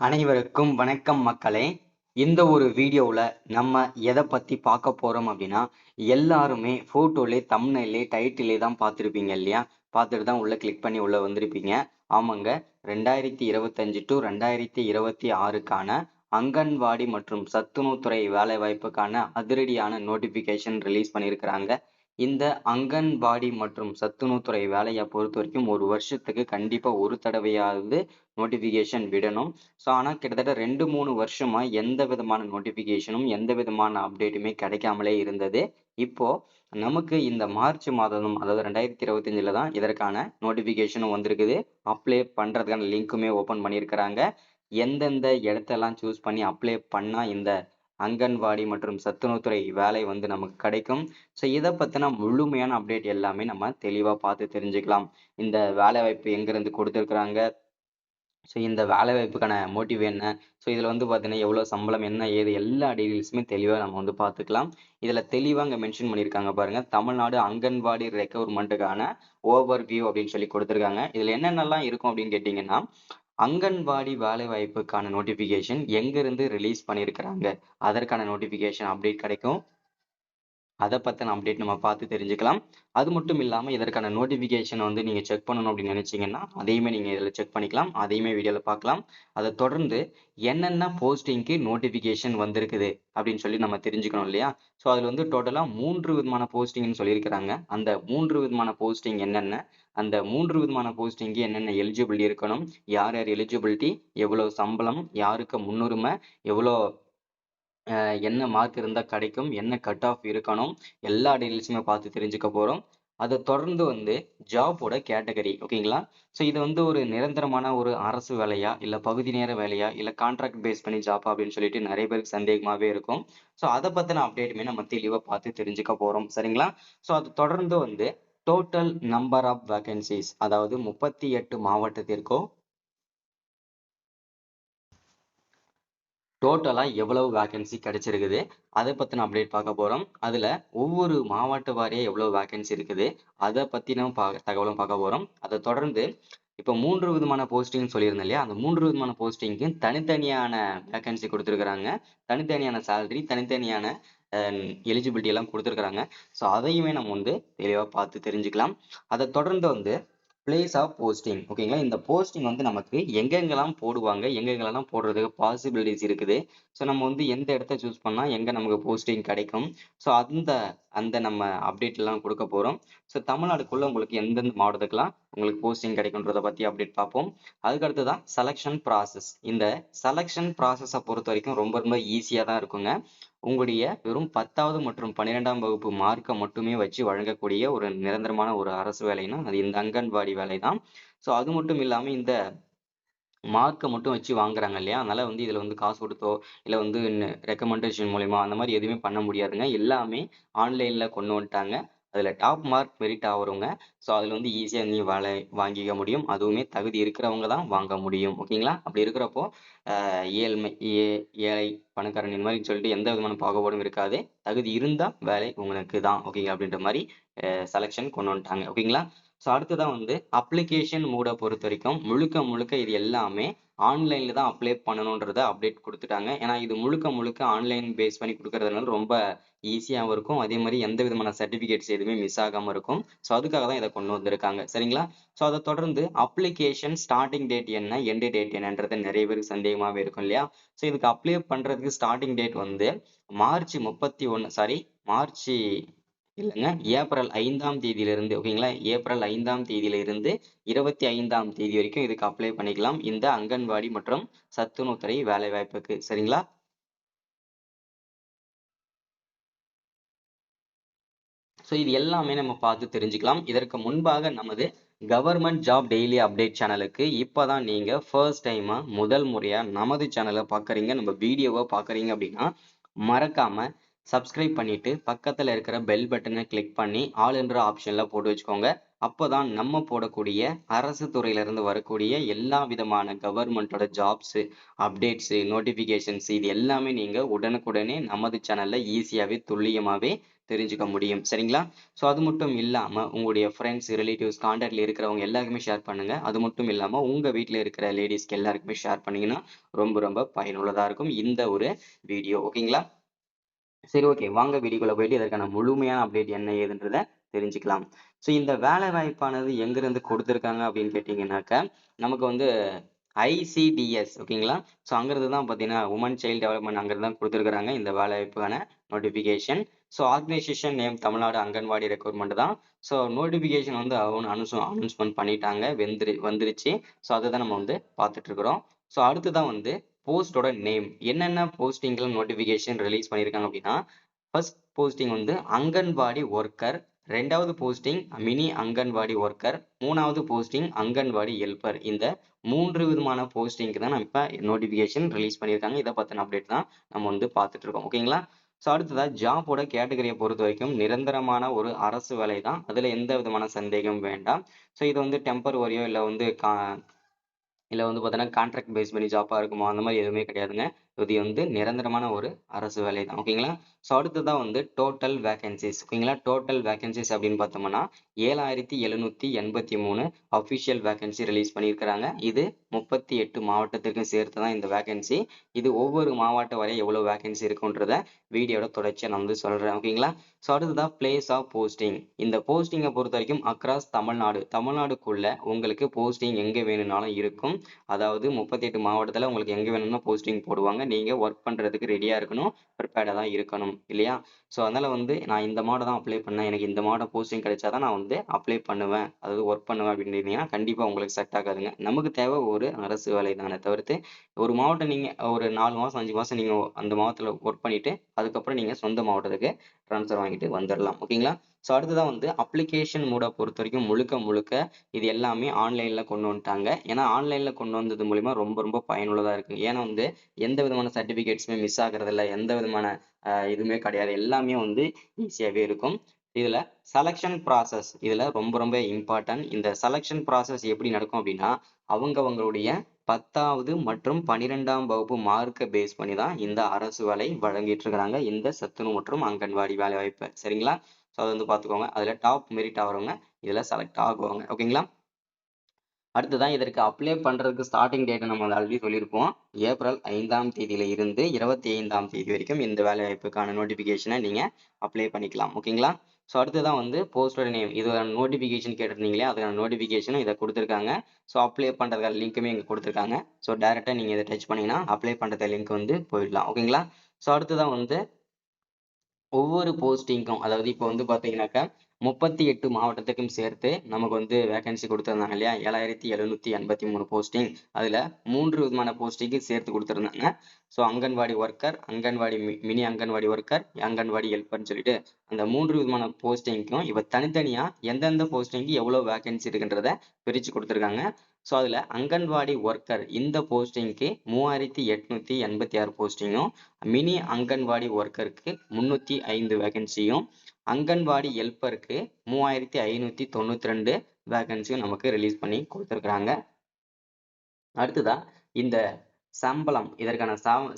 அனைவருக்கும் வணக்கம் மக்களே. இந்த ஒரு வீடியோவில் நம்ம எதை பற்றி பார்க்க போகிறோம் அப்படின்னா, எல்லாருமே ஃபோட்டோலே தம்ப்நெயிலே டைட்டிலே தான் பார்த்துருப்பீங்க இல்லையா? பார்த்துட்டு தான் உள்ளே கிளிக் பண்ணி உள்ளே வந்திருப்பீங்க. ஆமாங்க, 2025 டு 2026க்கான அங்கன்வாடி மற்றும் சத்துணவுத்துறை வேலைவாய்ப்புக்கான அதிரடியான நோட்டிஃபிகேஷன் ரிலீஸ் பண்ணியிருக்கிறாங்க. இந்த அங்கன்வாடி மற்றும் சத்துணவுத்துறை வேலையை பொறுத்த வரைக்கும் ஒரு வருஷத்துக்கு கண்டிப்பாக ஒரு தடவையாவது நோட்டிஃபிகேஷன் விடணும். ஸோ ஆனால் கிட்டத்தட்ட 2-3 வருஷமா எந்த விதமான நோட்டிஃபிகேஷனும் எந்த விதமான அப்டேட்டுமே கிடைக்காமலே இருந்தது. இப்போ நமக்கு இந்த மார்ச் மாதம், அதாவது 2025ல தான் இதற்கான நோட்டிஃபிகேஷனும் வந்திருக்குது. அப்ளை பண்ணுறதுக்கான லிங்க்குமே ஓப்பன் பண்ணியிருக்கிறாங்க. எந்தெந்த இடத்தெல்லாம் சூஸ் பண்ணி அப்ளை பண்ணால் இந்த அங்கன்வாடி மற்றும் சத்துணவுத்துறை வேலை வந்து நமக்கு கிடைக்கும். ஸோ இதை பற்றின முழுமையான அப்டேட் எல்லாமே நம்ம தெளிவாக பார்த்து தெரிஞ்சுக்கலாம். இந்த வேலை வாய்ப்பு எங்கேருந்து கொடுத்துருக்குறாங்க, ஸோ இந்த வேலை வாய்ப்புக்கான மோட்டிவ் என்ன, ஸோ இதில் வந்து பார்த்தீங்கன்னா எவ்வளோ சம்பளம், என்ன ஏது, எல்லா டீட்டெயில்ஸுமே தெளிவாக நம்ம வந்து பார்த்துக்கலாம். இதில் தெளிவாக அங்கே மென்ஷன் பண்ணியிருக்காங்க பாருங்கள், தமிழ்நாடு அங்கன்வாடி ரெக்ரூட்மெண்ட்டுக்கான ஓவர் வியூ அப்படின்னு சொல்லி கொடுத்துருக்காங்க. இதில் என்னென்னலாம் இருக்கும் அப்படின்னு கேட்டிங்கன்னா, அங்கன்வாடி வேலை வாய்ப்புக்கான நோட்டிஃபிகேஷன் எங்கேருந்து ரிலீஸ் பண்ணியிருக்கிறாங்க, அதற்கான நோட்டிஃபிகேஷன் அப்டேட் கிடைக்கும். அதை பற்றின அப்டேட் நம்ம பார்த்து தெரிஞ்சுக்கலாம். அது மட்டும் இல்லாமல் இதற்கான நோட்டிஃபிகேஷன் வந்து நீங்கள் செக் பண்ணணும் அப்படின்னு நினச்சிங்கன்னா அதையுமே நீங்கள் இதில் செக் பண்ணிக்கலாம். அதையுமே வீடியோவில் பார்க்கலாம். அதை தொடர்ந்து என்னென்ன போஸ்டிங்க்கு நோட்டிஃபிகேஷன் வந்திருக்குது அப்படின்னு சொல்லி நம்ம தெரிஞ்சுக்கணும் இல்லையா? ஸோ அதில் வந்து டோட்டலாக 3 விதமான போஸ்டிங்னு சொல்லியிருக்கிறாங்க. அந்த 3 விதமான போஸ்டிங் என்னென்ன, அந்த 3 விதமான போஸ்டிங்க்கு என்னென்ன எலிஜிபிலிட்டி இருக்கணும், யார் யார் எலிஜிபிலிட்டி, எவ்வளோ சம்பளம், யாருக்கு முன்னுரிமை, எவ்வளோ என்ன மார்க் இருந்தால் கிடைக்கும், என்ன கட் ஆஃப் இருக்கணும், எல்லா டீட்டெயில்ஸுமே பார்த்து தெரிஞ்சுக்க போகிறோம். அதை தொடர்ந்து வந்து ஜாபோட கேட்டகரி, ஓகேங்களா? ஸோ இது வந்து ஒரு நிரந்தரமான ஒரு அரசு வேலையா, இல்லை பகுதி நேர வேலையா, இல்லை கான்ட்ராக்ட் பேஸ் பண்ணி ஜாப் அப்படின்னு சொல்லிட்டு நிறைய பேருக்கு சந்தேகமாகவே இருக்கும். ஸோ அதை பற்றின அப்டேட்டுமே நம்ம தெளிவாக பார்த்து தெரிஞ்சுக்க போகிறோம், சரிங்களா? ஸோ அது தொடர்ந்து வந்து டோட்டல் நம்பர் ஆஃப் வேகன்சிஸ், அதாவது 38 மாவட்டத்திற்கும் டோட்டலாக எவ்வளவு வேகன்சி கிடைச்சிருக்குது, அதை பற்றின அப்டேட் பார்க்க போகிறோம். அதில் ஒவ்வொரு மாவட்ட வாரியாக எவ்வளோ வேகன்சி இருக்குது, அதை பற்றின தகவலும் பார்க்க போகிறோம். அதை தொடர்ந்து இப்போ 3 விதமான போஸ்டிங் சொல்லியிருந்தேன் இல்லையா, அந்த 3 விதமான போஸ்டிங்க்கு தனித்தனியான வேகன்சி கொடுத்துருக்குறாங்க, தனித்தனியான சேலரி, தனித்தனியான எலிஜிபிலிட்டி எல்லாம் கொடுத்துருக்குறாங்க. ஸோ அதையுமே நம்ம வந்து தெளிவாக பார்த்து தெரிஞ்சுக்கலாம். அதை தொடர்ந்து வந்து பிளேஸ் ஆஃப் போஸ்டிங், ஓகேங்களா? இந்த போஸ்டிங் வந்து நமக்கு எங்கெங்கெல்லாம் போடுவாங்க, எங்கெங்கெல்லாம் போடுறதுக்கு பாசிபிலிட்டிஸ் இருக்குது, ஸோ நம்ம வந்து எந்த இடத்த சூஸ் பண்ணால் எங்கே நமக்கு போஸ்டிங் கிடைக்கும், ஸோ அந்த அந்த நம்ம அப்டேட் எல்லாம் கொடுக்க போகிறோம். ஸோ தமிழ்நாடுக்குள்ளே உங்களுக்கு எந்தெந்த மாவட்டத்துக்கெல்லாம் உங்களுக்கு போஸ்டிங் கிடைக்குன்றதை பற்றி அப்டேட் பார்ப்போம். அதுக்கடுத்து தான் செலெக்ஷன் ப்ராசஸ். இந்த செலெக்ஷன் ப்ராசஸை பொறுத்த வரைக்கும் ரொம்ப ரொம்ப ஈஸியாக தான் இருக்குங்க. உங்களுடைய வெறும் 10வது மற்றும் 12ஆம் வகுப்பு மார்க்கை மட்டுமே வச்சு வழங்கக்கூடிய ஒரு நிரந்தரமான ஒரு அரசு வேலைன்னா அது இந்த அங்கன்வாடி வேலை தான். ஸோ அது மட்டும் இல்லாமல் இந்த மார்க்கை மட்டும் வச்சு வாங்குறாங்க இல்லையா, அதனால வந்து இதில் வந்து காசு கொடுத்தோ இல்லை வந்து ரெக்கமெண்டேஷன் மூலிமா அந்த மாதிரி எதுவுமே பண்ண முடியாதுங்க. எல்லாமே ஆன்லைனில் கொண்டு வந்துட்டாங்க. அதில் டாப் மார்க் மெரிட் ஆகிறவங்க, ஸோ அதில் வந்து ஈஸியாக நீ வேலை வாங்கிக்க முடியும். அதுவுமே தகுதி இருக்கிறவங்க தான் வாங்க முடியும், ஓகேங்களா? அப்படி இருக்கிறப்போ ஏழ்மை ஏழை பணக்காரன் இந்த மாதிரி சொல்லிட்டு எந்த விதமான பாகுபாடும் இருக்காது. தகுதி இருந்தால் வேலை உங்களுக்கு தான், ஓகேங்களா? அப்படின்ற மாதிரி செலெக்ஷன் கொண்டு வந்துட்டாங்க, ஓகேங்களா? ஸோ அடுத்ததான் வந்து அப்ளிகேஷன் மோடை பொறுத்த வரைக்கும் முழுக்க முழுக்க இது எல்லாமே ஆன்லைனில் தான் அப்ளை பண்ணணுன்றத அப்டேட் கொடுத்துட்டாங்க. ஏன்னா இது முழுக்க முழுக்க ஆன்லைன் பேஸ் பண்ணி கொடுக்கறதுனால ரொம்ப ஈஸியாகவும் இருக்கும். அதே மாதிரி எந்த விதமான சர்டிஃபிகேட்ஸ் எதுவுமே மிஸ் ஆகாமல் இருக்கும். ஸோ அதுக்காக தான் இதை கொண்டு வந்திருக்காங்க, சரிங்களா? ஸோ அதை தொடர்ந்து அப்ளிகேஷன் ஸ்டார்டிங் டேட் என்ன, எண்டு டேட் என்னன்றது நிறைய பேருக்கு சந்தேகமாகவே இருக்கும் இல்லையா? ஸோ இதுக்கு அப்ளை பண்ணுறதுக்கு ஸ்டார்டிங் டேட் வந்து மார்ச் இல்லைங்க, ஏப்ரல் 5ஆம் தேதியிலிருந்து, ஓகேங்களா? ஏப்ரல் 5ஆம் தேதியிலிருந்து 25ஆம் தேதி வரைக்கும் இதுக்கு அப்ளை பண்ணிக்கலாம், இந்த அங்கன்வாடி மற்றும் சத்துணவுத்துறை வேலை வாய்ப்புக்கு, சரிங்களா? ஸோ இது எல்லாமே நம்ம பார்த்து தெரிஞ்சுக்கலாம். இதற்கு முன்பாக நமது கவர்மெண்ட் ஜாப் டெய்லி அப்டேட் சேனலுக்கு இப்போதான் நீங்கள் ஃபர்ஸ்ட் டைமாக முதல் முறையாக நமது சேனலை பார்க்குறீங்க, நம்ம வீடியோவை பார்க்குறீங்க அப்படின்னா மறக்காம சப்ஸ்கிரைப் பண்ணிட்டு பக்கத்தில் இருக்கிற பெல் பட்டனை கிளிக் பண்ணி ஆல் என்ற ஆப்ஷனில் போட்டு வச்சுக்கோங்க. அப்போதான் நம்ம போடக்கூடிய அரசு துறையிலிருந்து வரக்கூடிய எல்லா விதமான கவர்மெண்ட்டோட ஜாப்ஸு, அப்டேட்ஸு, நோட்டிஃபிகேஷன்ஸ் இது எல்லாமே நீங்கள் உடனுக்குடனே நமது சேனலில் ஈஸியாகவே துல்லியமாகவே தெரிஞ்சுக்க முடியும். சரிங்களா? ஸோ அது மட்டும் இல்லாம உங்களுடைய ஃப்ரெண்ட்ஸ், ரிலேட்டிவ்ஸ், கான்டாக்ட்ல இருக்கிறவங்க எல்லாருக்குமே ஷேர் பண்ணுங்க. அது மட்டும் இல்லாம உங்க வீட்ல இருக்கிற லேடீஸ்க்கு எல்லாருக்குமே ஷேர் பண்ணீங்கன்னா ரொம்ப ரொம்ப பயனுள்ளதா இருக்கும் இந்த ஒரு வீடியோ. ஓகேங்களா? சரி, ஓகே. வாங்க வீடியோக்குள்ள போயிட்டு இதற்கான முழுமையான அப்டேட் என்ன ஏதுன்றத தெரிஞ்சுக்கலாம். ஸோ இந்த வேலை வாய்ப்பானது எங்கிருந்து கொடுத்திருக்காங்க அப்படின்னு கேட்டீங்கன்னாக்க, நமக்கு வந்து ஐசிடிஎஸ் ஓகேங்களா? ஸோ அங்கிருந்து தான் பார்த்தீங்கன்னா, உமன் சைல்ட் டெவலப்மென்ட் அங்கிருந்து தான் குடுத்திருக்காங்க இந்த வேலைவாய்ப்புக்கான notification. So organisation name Tamil Nadu anganwadi recruitment தான். ஸோ நோட்டிஃபிகேஷன் வந்து அனௌன்ஸ்மென்ட் பண்ணிட்டாங்க. வந்துருச்சு. ஸோ அததான் நம்ம வந்து பார்த்துட்டு இருக்கிறோம். ஸோ அடுத்ததான் வந்து போஸ்டோட நேம் என்னென்ன போஸ்டிங்ல நோட்டிஃபிகேஷன் ரிலீஸ் பண்ணியிருக்காங்க அப்படின்னா, ஃபர்ஸ்ட் போஸ்டிங் வந்து அங்கன்வாடி ஒர்க்கர், 2வது போஸ்டிங் மினி அங்கன்வாடி ஒர்க்கர், 3வது போஸ்டிங் அங்கன்வாடி ஹெல்ப்பர். இந்த 3 விதமான போஸ்டிங்க்கு தான் நம்ம இப்ப நோட்டிஃபிகேஷன் ரிலீஸ் பண்ணியிருக்காங்க. இதை பத்தின அப்டேட் தான் நம்ம வந்து பார்த்துட்டு இருக்கோம். ஓகேங்களா? ஸோ அடுத்ததா ஜாபோட கேட்டகரியை பொறுத்த வரைக்கும் நிரந்தரமான ஒரு அரசு வேலை தான். அதுல எந்த விதமான சந்தேகம் வேண்டாம். ஸோ இது வந்து டெம்பரவரியோ இல்ல வந்து பார்த்தீங்கன்னா கான்ட்ராக்ட் பேஸ் பண்ணி ஜாப்பா இருக்குமா அந்த மாதிரி எதுவுமே கிடையாதுங்க. இது வந்து நிரந்தரமான ஒரு அரசு வேலை தான். ஓகேங்களா? ஸோ அடுத்ததான் வந்து டோட்டல் வேகன்சிஸ் ஓகேங்களா? டோட்டல் வேகன்சிஸ் அப்படின்னு பார்த்தோம்னா 7783 அஃபிஷியல் வேகன்சி ரிலீஸ் பண்ணியிருக்கிறாங்க. இது 38 மாவட்டத்திற்கும் சேர்த்து தான் இந்த வேகன்சி. இது ஒவ்வொரு மாவட்டம் வரை எவ்வளவு வேகன்சி இருக்குன்றத வீடியோட தொடர்ச்சியா நான் வந்து சொல்றேன். ஓகேங்களா? ஸோ அடுத்ததான் பிளேஸ் ஆஃப் போஸ்டிங். இந்த போஸ்டிங்கை பொறுத்த வரைக்கும் அக்ராஸ் தமிழ்நாடு தமிழ்நாடுக்குள்ள உங்களுக்கு போஸ்டிங் எங்க வேணும்னாலும் இருக்கும். அதாவது 38 மாவட்டத்துல உங்களுக்கு எங்க வேணும்னா போஸ்டிங் போடுவாங்க. நீங்க ஒர்க் பண்றதுக்கு ரெடியா இருக்கணும். ப்ரிப்பேர்டா தான் இருக்கணும் இல்லையா? ஸோ அதனால வந்து நான் இந்த மாவட்டம் தான் அப்ளை பண்ணேன். எனக்கு இந்த மாவட்டம் போஸ்டிங் கிடைச்சாதான் நான் வந்து அப்ளை பண்ணுவேன். அதாவது ஒர்க் பண்ணுவேன் அப்படின்னு இருந்தீங்கன்னா கண்டிப்பா உங்களுக்கு செட் ஆகாதுங்க. நமக்கு தேவை ஒரு அரசு வேலை தானே தவிர்த்து ஒரு மாவட்டம் நீங்க ஒரு 4 மாசம் 5 மாசம் நீங்க அந்த மாவட்டத்துல ஒர்க் பண்ணிட்டு அதுக்கப்புறம் நீங்க சொந்த மாவட்டத்துக்கு ட்ரான்ஸ்ஃபர் வாங்கிட்டு வந்துடலாம். ஓகேங்களா? ஸோ அடுத்ததான் வந்து அப்ளிகேஷன் மோட பொறுத்த வரைக்கும் முழுக்க முழுக்க இது எல்லாமே ஆன்லைன்ல கொண்டு வந்துட்டாங்க. ஏன்னா ஆன்லைன்ல கொண்டு வந்தது மூலியமா ரொம்ப ரொம்ப பயனுள்ளதா இருக்கு. ஏன்னா வந்து எந்த விதமான சர்டிபிகேட்ஸுமே மிஸ் ஆகுறது இல்ல. எந்த விதமான இதுவுமே கிடையாது. எல்லாமே வந்து ஈஸியாவே இருக்கும். இதுல செலக்ஷன் ப்ராசஸ் இதுல ரொம்ப ரொம்ப இம்பார்ட்டன்ட். இந்த செலக்ஷன் ப்ராசஸ் எப்படி நடக்கும் அப்படின்னா, அவங்களுடைய 10வது மற்றும் 12ஆம் வகுப்பு மார்க்க பேஸ் பண்ணி தான் இந்த அரசு வேலை வழங்கிட்டு இருக்கிறாங்க. இந்த சத்துணவு மற்றும் அங்கன்வாடி வேலைவாய்ப்பு. சரிங்களா? ஸோ அத வந்து பார்த்துக்கோங்க. அதுல டாப் மெரிட் ஆகுறவங்க இதுல செலக்ட் ஆகுவாங்க. ஓகேங்களா? அடுத்ததான் இதற்கு அப்ளை பண்றதுக்கு ஸ்டார்டிங் டேட் நம்ம ஆல்ரெடி சொல்லியிருப்போம். ஏப்ரல் 5ஆம் தேதியில இருந்து 25ஆம் தேதி வரைக்கும் இந்த வேலைவாய்ப்புக்கான நோட்டிபிகேஷனை நீங்க அப்ளை பண்ணிக்கலாம். ஓகேங்களா? ஸோ அடுத்ததான் வந்து போஸ்டோட நேம் இது நோட்டிபிகேஷன் கேட்டிருந்தீங்களே அதுக்கான நோட்டிபிகேஷனும் இதை கொடுத்துருக்காங்க. ஸோ அப்ளை பண்றதுக்கான லிங்க்குமே இங்க கொடுத்துருக்காங்க. ஸோ டைரக்டா நீங்க இதை டச் பண்ணீங்கன்னா அப்ளை பண்றத லிங்க் வந்து போயிடலாம். ஓகேங்களா? ஸோ அடுத்ததான் வந்து ஒவ்வொரு போஸ்டிங்க்கும் அதாவது இப்போ வந்து பார்த்தீங்கன்னாக்கா 38 மாவட்டத்துக்கும் சேர்த்து நமக்கு வந்து வேகன்சி கொடுத்திருந்தாங்க இல்லையா? 7783 போஸ்டிங். அதுல 3 விதமான போஸ்டிங்கு சேர்த்து கொடுத்திருந்தாங்க. So anganwadi worker, anganwadi mini anganwadi worker, anganwadi ஹெல்ப்பர்னு சொல்லிட்டு அந்த 3 விதமான போஸ்டிங்க்கும் இப்ப தனித்தனியா எந்தெந்த போஸ்டிங்க்கு எவ்வளவு வேகன்சி இருக்குன்றத பிரிச்சு கொடுத்திருக்காங்க. ஸோ அதுல அங்கன்வாடி ஒர்க்கர் இந்த போஸ்டிங்க்கு 3886 போஸ்டிங்கும், மினி அங்கன்வாடி ஒர்க்கருக்கு 305 வேகன்சியும், அங்கன்வாடி ஹெல்ப்பருக்கு 3592 வேகன்சியும் நமக்கு ரிலீஸ் பண்ணி கொடுத்திருக்காங்க. அடுத்ததா இந்த சம்பளம் இதற்கான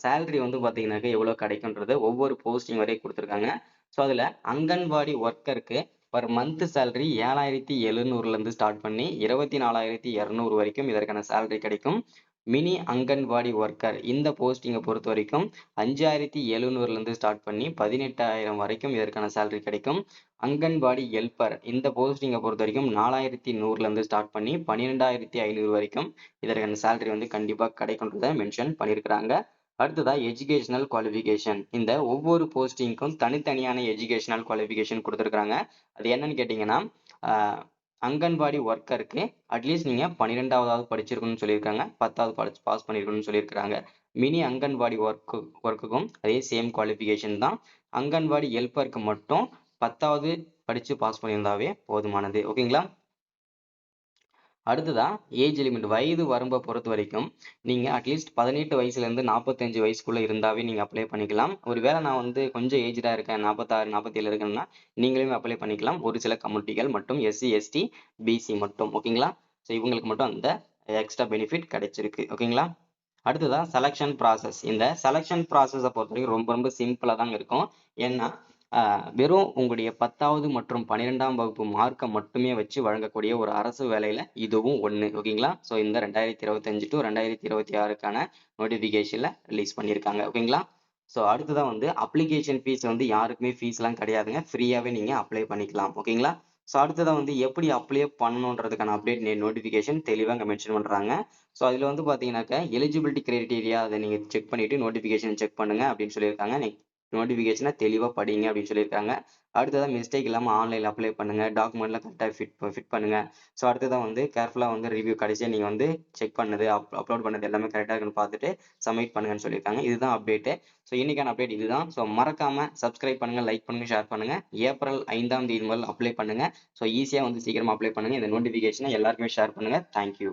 சேலரி வந்து பாத்தீங்கன்னாக்க எவ்வளவு கிடைக்கும்ன்றது ஒவ்வொரு போஸ்டிங் வரை கொடுத்திருக்காங்க. ஸோ அதுல அங்கன்வாடி ஒர்க்கருக்கு பர் மந்த் சேலரி 7700ல இருந்து ஸ்டார்ட் பண்ணி 24,200 வரைக்கும் இதற்கான சேலரி கிடைக்கும். மினி அங்கன்வாடி ஒர்க்கர் இந்த போஸ்டிங்கை பொறுத்த வரைக்கும் 5,700ல இருந்து ஸ்டார்ட் பண்ணி 18,000 வரைக்கும் இதற்கான சேலரி கிடைக்கும். அங்கன்வாடி ஹெல்ப்பர் இந்த போஸ்டிங்கை பொறுத்த வரைக்கும் 4,100ல இருந்து ஸ்டார்ட் பண்ணி 12,500 வரைக்கும் இதற்கான சேலரி வந்து கண்டிப்பா கிடைக்கும்ன்றத மென்ஷன் பண்ணியிருக்கிறாங்க. அடுத்ததா எஜுகேஷனல் குவாலிஃபிகேஷன் இந்த ஒவ்வொரு போஸ்டிங்க்கும் தனித்தனியான எஜுகேஷனல் குவாலிஃபிகேஷன் கொடுத்திருக்காங்க. அது என்னன்னு கேட்டீங்கன்னா அங்கன்வாடி ஒர்க்கருக்கு அட்லீஸ்ட் நீங்க 12வது படிச்சிருக்கணும்னு சொல்லியிருக்காங்க. 10வது பாஸ் பண்ணிருக்கணும்னு சொல்லியிருக்காங்க. மினி அங்கன்வாடி ஒர்க்குக்கும் அதே சேம் குவாலிஃபிகேஷன் தான். அங்கன்வாடி ஹெல்ப்பருக்கு மட்டும் 10வது படிச்சு பாஸ் பண்ணியிருந்தாவே போதுமானது. ஓகேங்களா? அடுத்ததா ஏஜ் லிமிட் வயது வரம்பை பொறுத்த வரைக்கும் நீங்க அட்லீஸ்ட் 18 வயசுல இருந்து 45 வயசுக்குள்ள இருந்தாவே நீங்க அப்ளை பண்ணிக்கலாம். ஒருவேளை நான் வந்து கொஞ்சம் ஏஜ்டா இருக்கேன் 46 47 இருக்கேன்னா நீங்களுமே அப்ளை பண்ணிக்கலாம். ஒரு சில கம்யூனிட்டிகள் மட்டும் எஸ்சி எஸ்டி பிசி மட்டும். ஓகேங்களா? ஸோ இவங்களுக்கு மட்டும் அந்த எக்ஸ்ட்ரா பெனிஃபிட் கிடைச்சிருக்கு. ஓகேங்களா? அடுத்ததா செலக்ஷன் ப்ராசஸ் இந்த செலக்ஷன் ப்ராசஸை பொறுத்த வரைக்கும் ரொம்ப ரொம்ப சிம்பிளா தாங்க இருக்கும். ஏன்னா வெறும் உங்களுடைய 10வது மற்றும் 12ஆம் வகுப்பு மார்க்கை மட்டுமே வச்சு வழங்கக்கூடிய ஒரு அரசு வேலையில இதுவும் ஒண்ணு. ஓகேங்களா? ஸோ இந்த 2025 டு 2026க்கான நோட்டிஃபிகேஷன்ல ரிலீஸ் பண்ணியிருக்காங்க. ஓகேங்களா? ஸோ அடுத்ததா வந்து அப்ளிகேஷன் ஃபீஸ் வந்து யாருக்குமே ஃபீஸ்லாம் கிடையாதுங்க. ஃப்ரீயாவே நீங்க அப்ளை பண்ணிக்கலாம். ஓகேங்களா? ஸோ அடுத்ததா வந்து எப்படி அப்ளை பண்ணணுன்றதுக்கான அப்டேட் நோட்டிஃபிகேஷன் தெளிவா அங்க மென்ஷன் பண்றாங்க. ஸோ அதுல வந்து பாத்தீங்கன்னாக்க எலிஜிபிலிட்டி கிரைட்டீரியா அதை நீங்க செக் பண்ணிட்டு நோட்டிஃபிகேஷன் செக் பண்ணுங்க அப்படின்னு சொல்லியிருக்காங்க. நோட்டிஃபிகேஷனை தெளிவா படிங்க அப்படின்னு சொல்லியிருக்காங்க. அடுத்ததா மிஸ்டேக் இல்லாம ஆன்லைன்ல அப்ளை பண்ணுங்க. டாக்குமெண்ட்லாம் கரெக்டா ஃபிட் பண்ணுங்க. ஸோ அடுத்ததா வந்து கேர்ஃபுல்லா வந்து ரிவ்யூ கடைசியா நீங்க வந்து செக் பண்ணது அப்லோட் பண்ணது எல்லாமே கரெக்டா இருக்குன்னு பார்த்துட்டு சப்மிட் பண்ணுங்கன்னு சொல்லியிருக்காங்க. இதுதான் அப்டேட். ஸோ இன்னைக்கான அப்டேட் இதுதான். ஸோ மறக்காம சப்ஸ்கிரைப் பண்ணுங்க, லைக் பண்ணுங்க, ஷேர் பண்ணுங்க. ஏப்ரல் 5ஆம் தேதி முதல் அப்ளை பண்ணுங்க. ஸோ ஈஸியா வந்து சீக்கிரமா அப்ளை பண்ணுங்க. இந்த நோட்டிஃபிகேஷனை எல்லாருக்குமே ஷேர் பண்ணுங்க. தேங்க்யூ.